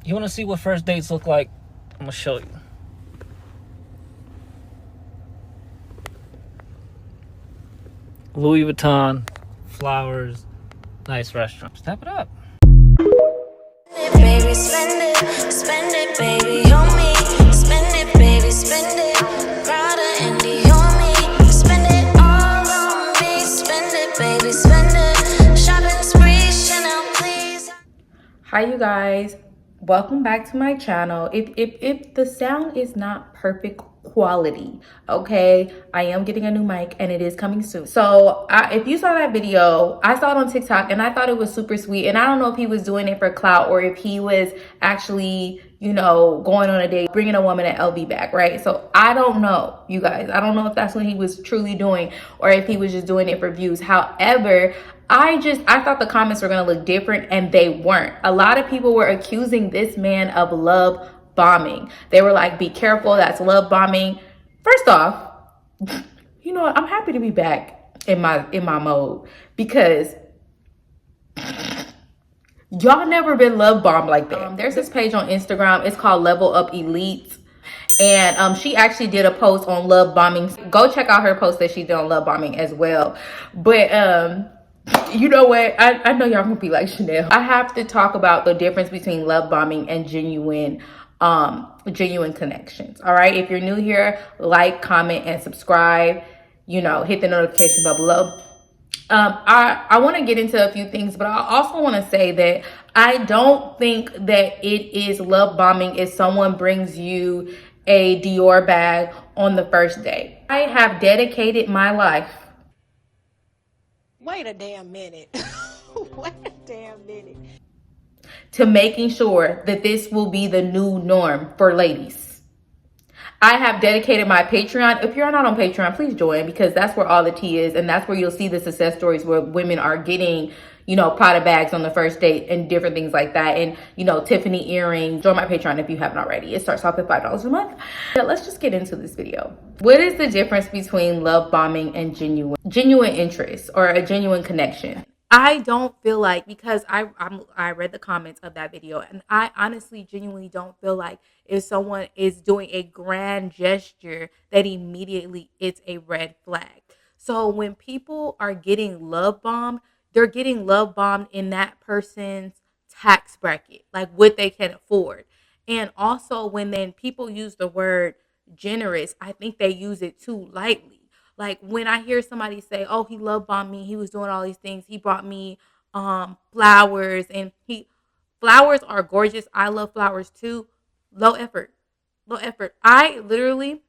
You want to see what first dates look like? I'm going to show you. Louis Vuitton, flowers, nice restaurant. Step it up. Baby, spend it, baby, on me. Spend it, baby, spend it. Prada and on me. Spend it all on me. Spend it, baby, spend it. Shopping spree, Chanel, please. Hi you guys, welcome back to my channel. If the sound is not perfect quality, okay, I am getting a new mic and it is coming soon. So if you saw that video, I saw it on TikTok and I thought it was super sweet, and I don't know if he was doing it for clout or if he was actually, you know, going on a date, bringing a woman at LV back, right? So I don't know, you guys. I don't know if that's what he was truly doing or if he was just doing it for views. However, I thought the comments were going to look different, and they weren't. A lot of people were accusing this man of love bombing. They were like, be careful, that's love bombing. First off, you know what? I'm happy to be back in my mode, because y'all never been love bombed like that. There's this page on Instagram. It's called Level Up Elite. And she actually did a post on love bombing. Go check out her post that she did on love bombing as well. But you know what? I know y'all gonna be like, Chanel, I have to talk about the difference between love bombing and genuine connections. All right. If you're new here, like, comment, and subscribe. You know, hit the notification bell below. I want to get into a few things, but I also want to say that I don't think that it is love bombing if someone brings you a Dior bag on the first day. I have dedicated my life. Wait a damn minute. Wait a damn minute. To making sure that this will be the new norm for ladies. I have dedicated my Patreon. If you're not on Patreon, please join, because that's where all the tea is. And that's where you'll see the success stories where women are getting, you know, Prada bags on the first date and different things like that. And, you know, Tiffany earrings. Join my Patreon if you haven't already. It starts off at $5 a month. But let's just get into this video. What is the difference between love bombing and genuine interest or a genuine connection? I don't feel like, because I read the comments of that video, and I honestly genuinely don't feel like if someone is doing a grand gesture that immediately it's a red flag. So when people are getting love bombed, they're getting love bombed in that person's tax bracket, like what they can afford. And also when then people use the word generous, I think they use it too lightly. Like when I hear somebody say, "Oh, he love bombed me. He was doing all these things. He brought me flowers, and he flowers are gorgeous. I love flowers too. Low effort. Low effort. I literally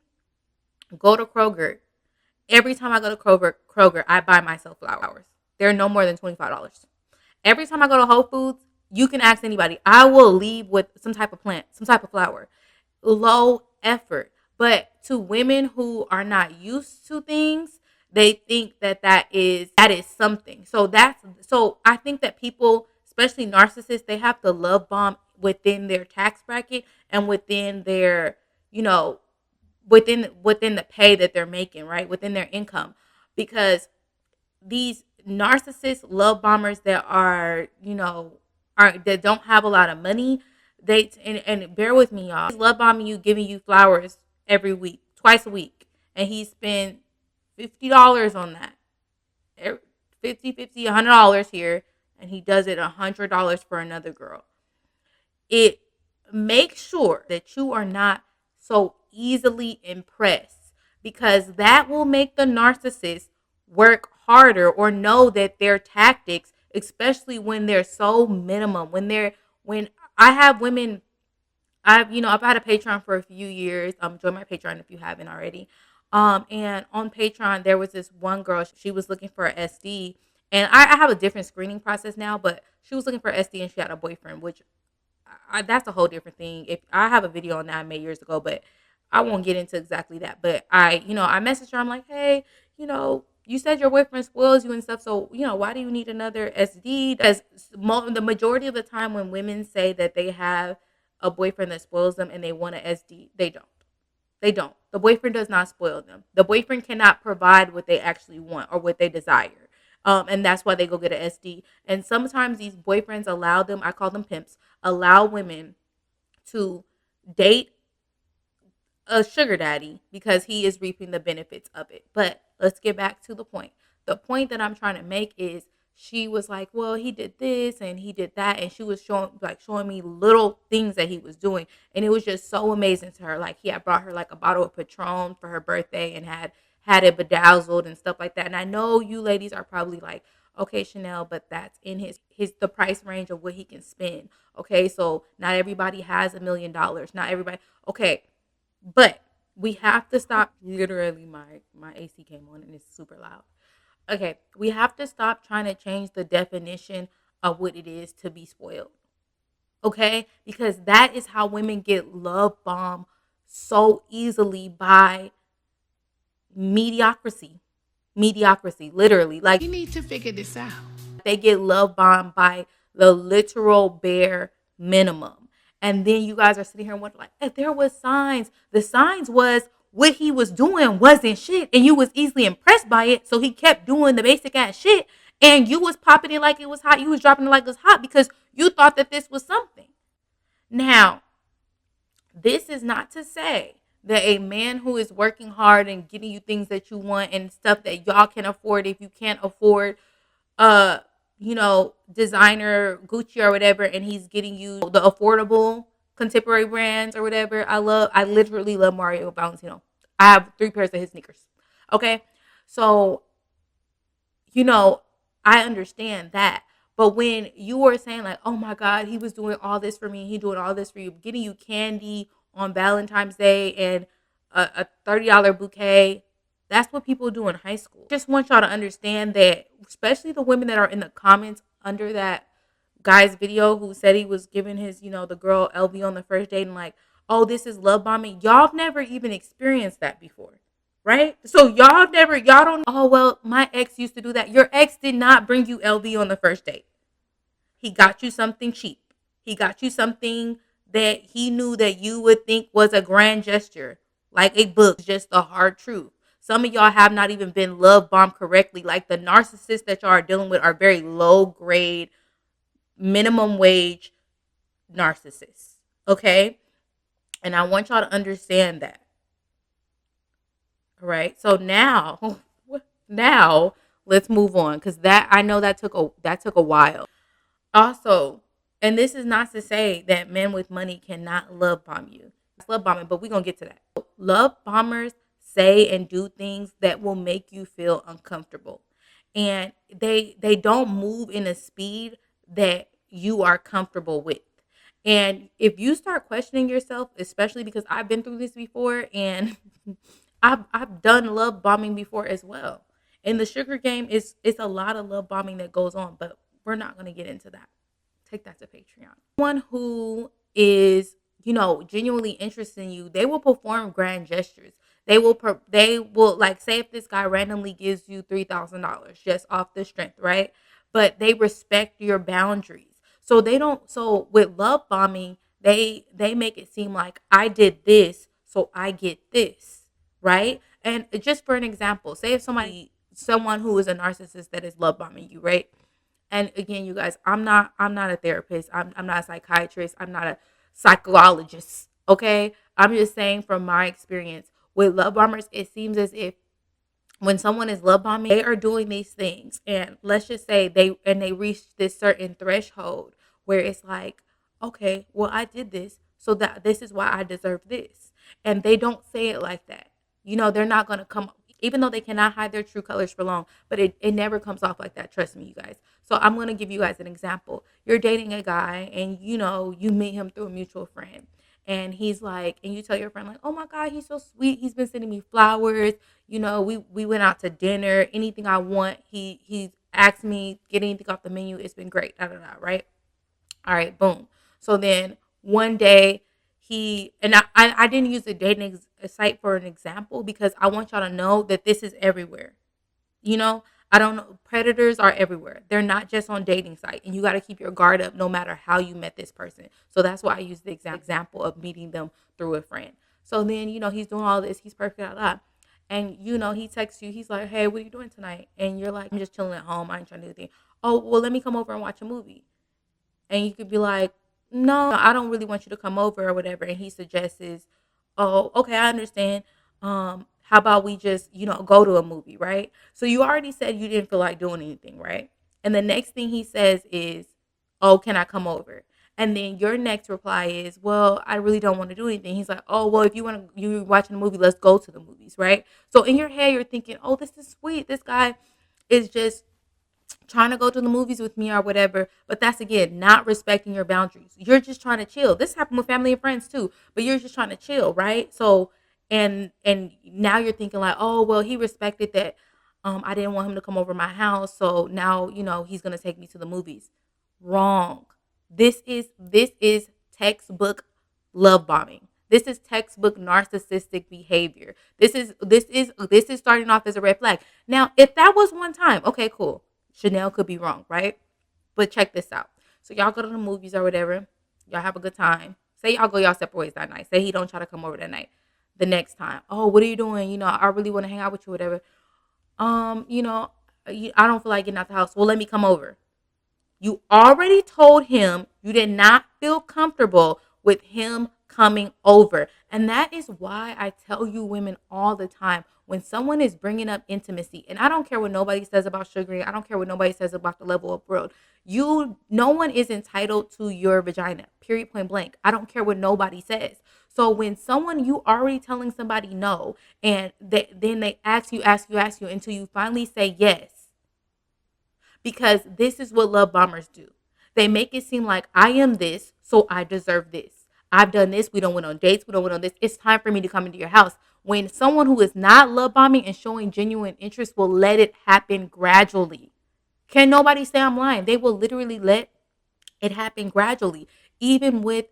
go to Kroger. Every time I go to Kroger, I buy myself flowers. They're no more than $25. Every time I go to Whole Foods, you can ask anybody. I will leave with some type of plant, some type of flower. Low effort. But to women who are not used to things, they think that is something. So I think that people, especially narcissists, they have to love bomb within their tax bracket and within their, you know, within the pay that they're making, right? Within their income. Because these narcissist love bombers that are, you know, are that don't have a lot of money, and bear with me, y'all. He's love bombing you, giving you flowers every week, twice a week, and he spent $50 on that. 50, $100 here, and he does it $100 for another girl. It makes sure that you are not so easily impressed, because that will make the narcissist work harder or know that their tactics, especially when they're so minimum, when I have women, I've had a Patreon for a few years. Join my Patreon if you haven't already. And on Patreon there was this one girl. She was looking for a SD, and I have a different screening process now, but she was looking for SD and she had a boyfriend, which that's a whole different thing. If I have a video on that I made years ago, but I won't get into exactly that. But I messaged her. I'm like, hey, you said your boyfriend spoils you and stuff. So, why do you need another SD? As the majority of the time when women say that they have a boyfriend that spoils them and they want an SD, they don't. They don't. The boyfriend does not spoil them. The boyfriend cannot provide what they actually want or what they desire. And that's why they go get an SD. And sometimes these boyfriends allow them, I call them pimps, allow women to date a sugar daddy because he is reaping the benefits of it. But let's get back to the point. The point that I'm trying to make is she was like, well, he did this and he did that, and she was showing me little things that he was doing, and it was just so amazing to her. Like, he had brought her like a bottle of Patron for her birthday and had it bedazzled and stuff like that. And I know you ladies are probably like, okay, Chanel, but that's in his the price range of what he can spend. Okay, so not everybody has $1 million. Not everybody. Okay, but we have to stop. Literally, my AC came on and it's super loud. Okay, we have to stop trying to change the definition of what it is to be spoiled. Okay, because that is how women get love bombed so easily by mediocrity. Mediocrity, literally. Like, You need to figure this out. they get love bombed by the literal bare minimum. And then you guys are sitting here and wondering, like, if there was signs, the signs was what he was doing wasn't shit, and you was easily impressed by it. So he kept doing the basic ass shit, and you was popping it like it was hot. You was dropping it like it was hot because you thought that this was something. Now, this is not to say that a man who is working hard and getting you things that you want and stuff that y'all can afford, if you can't afford designer Gucci or whatever, and he's getting you the affordable contemporary brands or whatever. I literally love Mario Valentino. I have 3 pairs of his sneakers. Okay. So, I understand that. But when you are saying like, oh my God, he was doing all this for me, he doing all this for you, getting you candy on Valentine's Day and a $30 bouquet, that's what people do in high school. Just want y'all to understand that, especially the women that are in the comments under that guy's video who said he was giving his, the girl LV on the first date and like, oh, this is love bombing. Y'all have never even experienced that before, right? So y'all don't, oh, well, my ex used to do that. Your ex did not bring you LV on the first date. He got you something cheap. He got you something that he knew that you would think was a grand gesture, like a book, just the hard truth. Some of y'all have not even been love bombed correctly. Like, the narcissists that y'all are dealing with are very low grade, minimum wage narcissists. Okay? And I want y'all to understand that. All right? So now let's move on, because I know that took a while. Also, and this is not to say that men with money cannot love bomb you. It's love bombing, but we're going to get to that. Love bombers say and do things that will make you feel uncomfortable. And they don't move in a speed that you are comfortable with. And if you start questioning yourself, especially because I've been through this before, and I've done love bombing before as well. In the sugar game, it's a lot of love bombing that goes on, but we're not going to get into that. Take that to Patreon. Someone who is, genuinely interested in you, they will perform grand gestures. They will like, say if this guy randomly gives you $3,000 just off the strength, right? But they respect your boundaries. So they don't. So with love bombing, they make it seem like I did this, so I get this, right? And just for an example, say if someone who is a narcissist that is love bombing you, right? And again, you guys, I'm not a therapist. I'm not a psychiatrist. I'm not a psychologist. Okay. I'm just saying from my experience with love bombers, it seems as if when someone is love bombing, they are doing these things. And let's just say they reach this certain threshold where it's like, okay, well, I did this, so that this is why I deserve this. And they don't say it like that. They're not going to come, even though they cannot hide their true colors for long, but it never comes off like that. Trust me, you guys. So I'm going to give you guys an example. You're dating a guy and, you meet him through a mutual friend. And he's like, and you tell your friend like, oh my God, he's so sweet. He's been sending me flowers. We went out to dinner. Anything I want, he asked me, get anything off the menu. It's been great. Da, da, da, right? All right, boom. So then one day I didn't use a dating site for an example because I want y'all to know that this is everywhere. I don't know. Predators are everywhere. They're not just on dating site, and you got to keep your guard up no matter how you met this person. So that's why I use the example of meeting them through a friend. So then, he's doing all this. He's perfect. And, he texts you. He's like, hey, what are you doing tonight? And you're like, I'm just chilling at home. I ain't trying to do anything. Oh, well, let me come over and watch a movie. And you could be like, no, I don't really want you to come over or whatever. And he suggests, oh, okay, I understand. How about we just, go to a movie, right? So you already said you didn't feel like doing anything, right? And the next thing he says is, oh, can I come over? And then your next reply is, well, I really don't want to do anything. He's like, oh, well, if you're watching a movie, let's go to the movies, right? So in your head, you're thinking, oh, this is sweet. This guy is just trying to go to the movies with me or whatever. But that's, again, not respecting your boundaries. You're just trying to chill. This happened with family and friends too, but you're just trying to chill, right? So and now you're thinking like, oh, well, he respected that. I didn't want him to come over my house, so now he's gonna take me to the movies. Wrong. This is textbook love bombing. This is textbook narcissistic behavior. This is starting off as a red flag. Now, if that was one time, okay, cool. Chanel could be wrong, right? But check this out. So y'all go to the movies or whatever. Y'all have a good time. Say y'all go y'all separate ways that night. Say he don't try to come over that night. The next time, oh, what are you doing? I really want to hang out with you, whatever. I don't feel like getting out the house. Well, let me come over. You already told him you did not feel comfortable with him coming over. And that is why I tell you women all the time, when someone is bringing up intimacy, and I don't care what nobody says about sugaring, I don't care what nobody says about the level of world. No one is entitled to your vagina, period, point blank. I don't care what nobody says. So when you already telling somebody no, and then they ask you until you finally say yes, because this is what love bombers do. They make it seem like I am this, so I deserve this. I've done this. We don't went on dates. We don't went on this. It's time for me to come into your house. When someone who is not love bombing and showing genuine interest will let it happen gradually. Can nobody say I'm lying? They will literally let it happen gradually, even with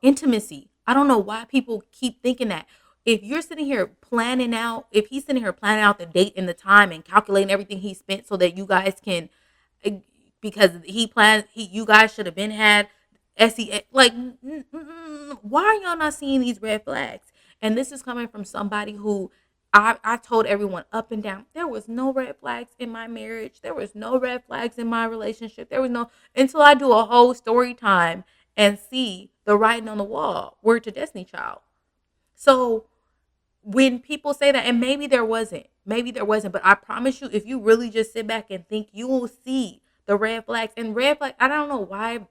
intimacy. I don't know why people keep thinking that. If he's sitting here planning out the date and the time and calculating everything he spent so that you guys can, because you guys should have been had SEA. Like, why are y'all not seeing these red flags? And this is coming from somebody who I told everyone up and down, there was no red flags in my marriage. There was no red flags in my relationship. There was no, until I do a whole story time and see the writing on the wall. Word to Destiny Child. So when people say that, and maybe there wasn't, but I promise you, if you really just sit back and think, you will see the red flags. And red flag, I don't know why.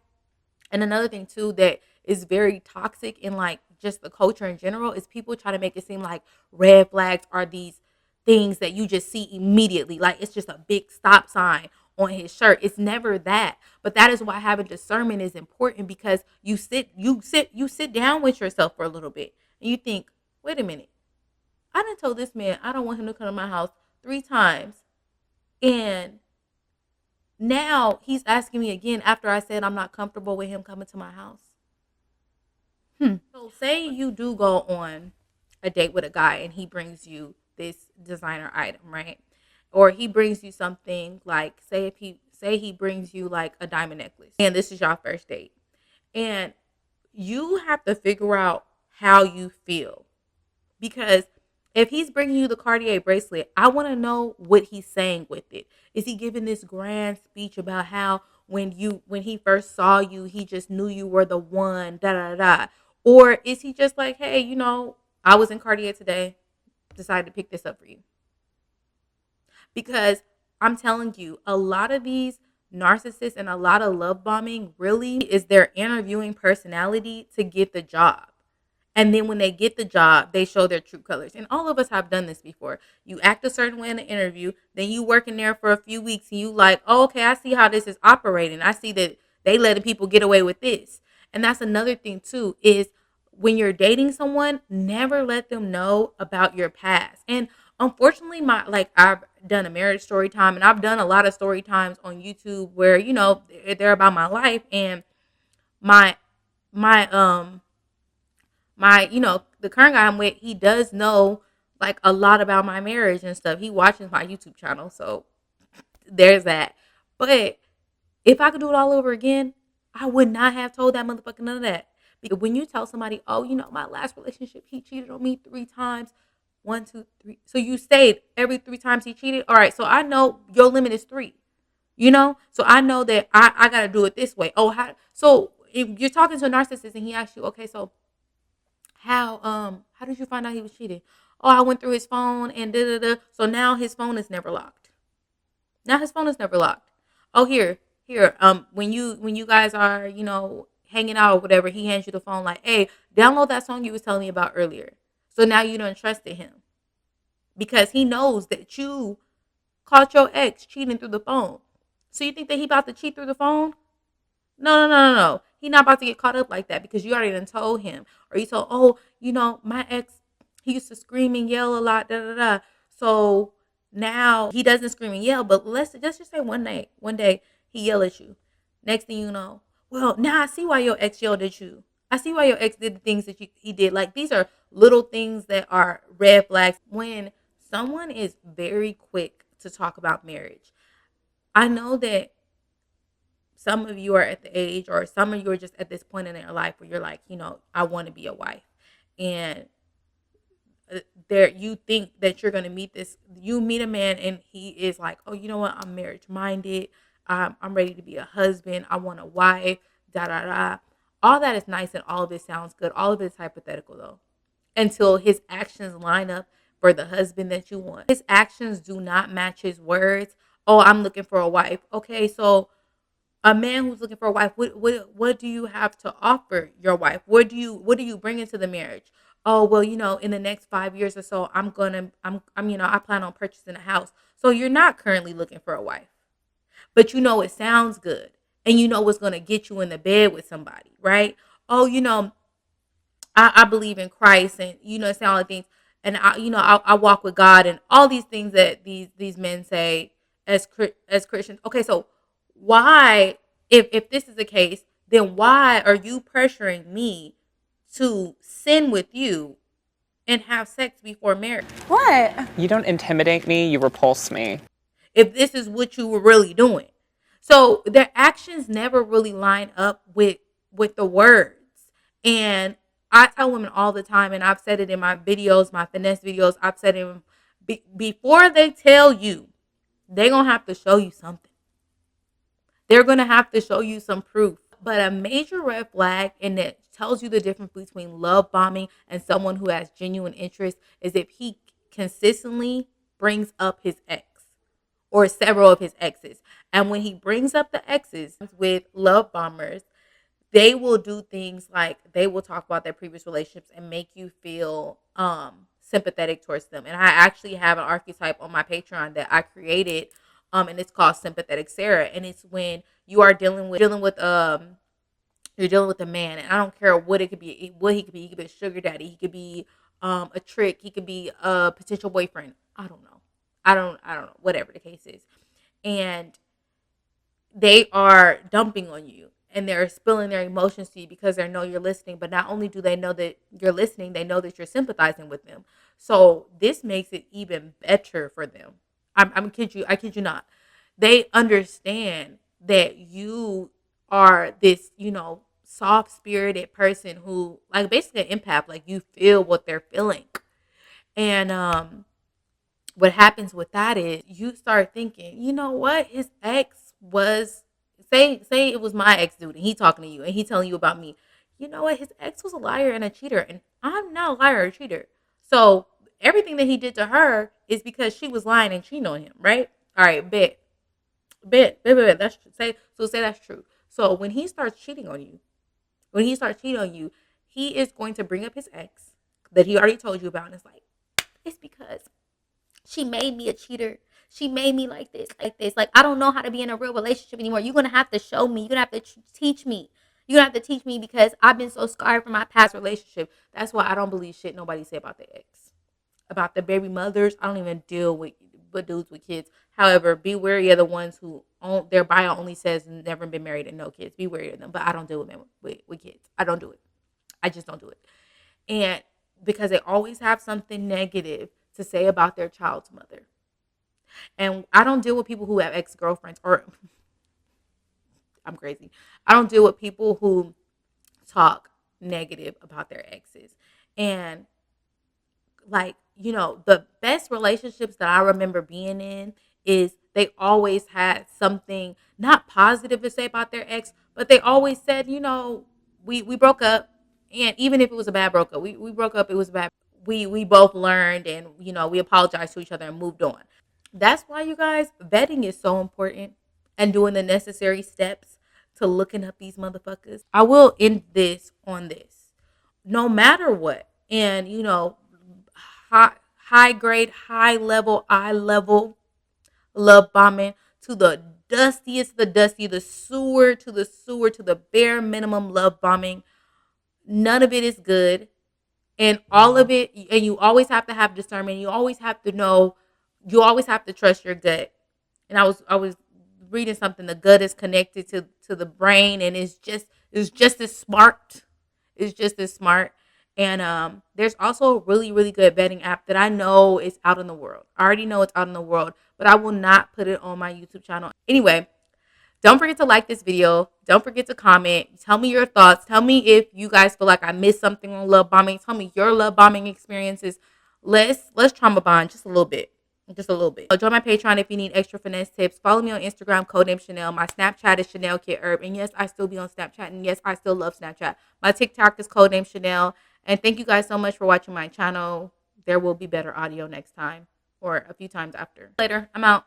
And another thing too that is very toxic in like just the culture in general is people try to make it seem like red flags are these things that you just see immediately. Like it's just a big stop sign on his shirt. It's never that. But that is why having discernment is important, because you sit down with yourself for a little bit and you think, wait a minute. I done told this man I don't want him to come to my house 3 times. And now he's asking me again after I said I'm not comfortable with him coming to my house. So say you do go on a date with a guy and he brings you this designer item, right? Or he brings you something like, say he brings you like a diamond necklace and this is your first date. And you have to figure out how you feel. Because if he's bringing you the Cartier bracelet, I want to know what he's saying with it. Is he giving this grand speech about how when he first saw you, he just knew you were the one, da da da? Or is he just like, hey, I was in Cartier today, decided to pick this up for you? Because I'm telling you, a lot of these narcissists and a lot of love bombing really is their interviewing personality to get the job. And then when they get the job, they show their true colors. And all of us have done this before. You act a certain way in an interview, then you work in there for a few weeks and you like, oh, okay, I see how this is operating. I see that they letting people get away with this. And that's another thing too, is when you're dating someone, never let them know about your past. And unfortunately, I've done a marriage story time and I've done a lot of story times on YouTube where, they're about my life, and my the current guy I'm with, he does know like a lot about my marriage and stuff. He watches my YouTube channel. So there's that. But if I could do it all over again, I would not have told that motherfucker none of that. Because when you tell somebody, oh, my last relationship, he cheated on me 3 times. 1, 2, 3. So you stayed every 3 times he cheated. All right. So I know your limit is 3. So I know that I got to do it this way. Oh, how? So you're talking to a narcissist and he asks you, okay, so how did you find out he was cheating? Oh, I went through his phone and da da da. So now his phone is never locked. Now his phone is never locked. Oh, here. When you guys are, hanging out or whatever, he hands you the phone like, hey, download that song you was telling me about earlier. So now you don't trust him because he knows that you caught your ex cheating through the phone. So you think that he about to cheat through the phone? No. He not about to get caught up like that because you already done told him. Or you told, oh, my ex, he used to scream and yell a lot, da da da. So now he doesn't scream and yell, but let's just say one day he yell at you. Next thing you know, well, now I see why your ex yelled at you. I see why your ex did the things that he did. Like, these are little things that are red flags. When someone is very quick to talk about marriage, I know that some of you are at the age, or some of you are just at this point in your life where you're like, I want to be a wife. And there, you think that you're going to meet a man and he is like, oh, you know what? I'm marriage minded. I'm ready to be a husband. I want a wife, da, da, da. All that is nice and all of this sounds good. All of it is hypothetical though, until his actions line up for the husband that you want. His actions do not match his words. Oh, I'm looking for a wife. Okay, so a man who's looking for a wife, what do you have to offer your wife? What do you bring into the marriage? Oh, well, in the next 5 years or so, I plan on purchasing a house. So you're not currently looking for a wife, but it sounds good, and what's going to get you in the bed with somebody, right? Oh, I believe in Christ, and it sounds like things, and I walk with God, and all these things that these men say as Christians. Okay, so why, if this is the case, then why are you pressuring me to sin with you and have sex before marriage? What? You don't intimidate me, you repulse me. If this is what you were really doing. So their actions never really line up with the words. And I tell women all the time, and I've said it in my videos, my finesse videos, I've said it before they tell you, they're going to have to show you something. They're going to have to show you some proof. But a major red flag, and that tells you the difference between love bombing and someone who has genuine interest, is if he consistently brings up his ex or several of his exes. And when he brings up the exes with love bombers, they will do things like they will talk about their previous relationships and make you feel sympathetic towards them. And I actually have an archetype on my Patreon that I created, and it's called Sympathetic Sarah. And it's when you are dealing with you're dealing with a man, and I don't care what it could be, what he could be. He could be a sugar daddy. He could be a trick. He could be a potential boyfriend. I don't know. I don't know. Whatever the case is, and they are dumping on you, and they're spilling their emotions to you because they know you're listening. But not only do they know that you're listening, they know that you're sympathizing with them. So this makes it even better for them. I kid you not. They understand that you are this, soft-spirited person who, like, basically an empath. Like, you feel what they're feeling. And what happens with that is you start thinking, you know what? His ex was, say it was my ex dude, and he talking to you, and he telling you about me. You know what? His ex was a liar and a cheater, and I'm not a liar or a cheater. So everything that he did to her is because she was lying and cheating on him, right? All right, bet. That's say that's true. So when he starts cheating on you, he is going to bring up his ex that he already told you about, and it's like, it's because she made me a cheater. She made me like this. Like, I don't know how to be in a real relationship anymore. You're going to have to show me. You're going to have to teach me. You're going to have to teach me because I've been so scarred from my past relationship. That's why I don't believe shit nobody say about their ex. About the baby mothers, I don't even deal with dudes with kids. However, be wary of the ones who their bio only says never been married and no kids. Be wary of them. But I don't deal with men with kids. I don't do it. I just don't do it. And because they always have something negative to say about their child's mother. And I don't deal with people who have ex-girlfriends, or I'm crazy. I don't deal with people who talk negative about their exes. And like, the best relationships that I remember being in is they always had something not positive to say about their ex, But they always said, we broke up, and even if it was a bad broke up, we broke up, it was bad. We both learned, and we apologized to each other and moved on. That's why, you guys, vetting is so important, and doing the necessary steps to looking up these motherfuckers. I will end this on this. No matter what, and high high grade, high level, eye level love bombing to the dustiest, the dusty, the sewer to the sewer to the bare minimum love bombing. None of it is good. And all of it, and you always have to have discernment. You always have to know, you always have to trust your gut. And I was reading something, the gut is connected to the brain, and it's just as smart. It's just as smart. And there's also a really, really good vetting app that I know is out in the world. I already know it's out in the world, but I will not put it on my YouTube channel. Anyway, don't forget to like this video. Don't forget to comment. Tell me your thoughts. Tell me if you guys feel like I missed something on love bombing. Tell me your love bombing experiences. Let's trauma bond just a little bit. Just a little bit. Join my Patreon if you need extra finesse tips. Follow me on Instagram, Codenamechanel. My Snapchat is Chanel Kid Herb. And yes, I still be on Snapchat. And yes, I still love Snapchat. My TikTok is Codenamechanel. And thank you guys so much for watching my channel. There will be better audio next time, or a few times after. Later. I'm out.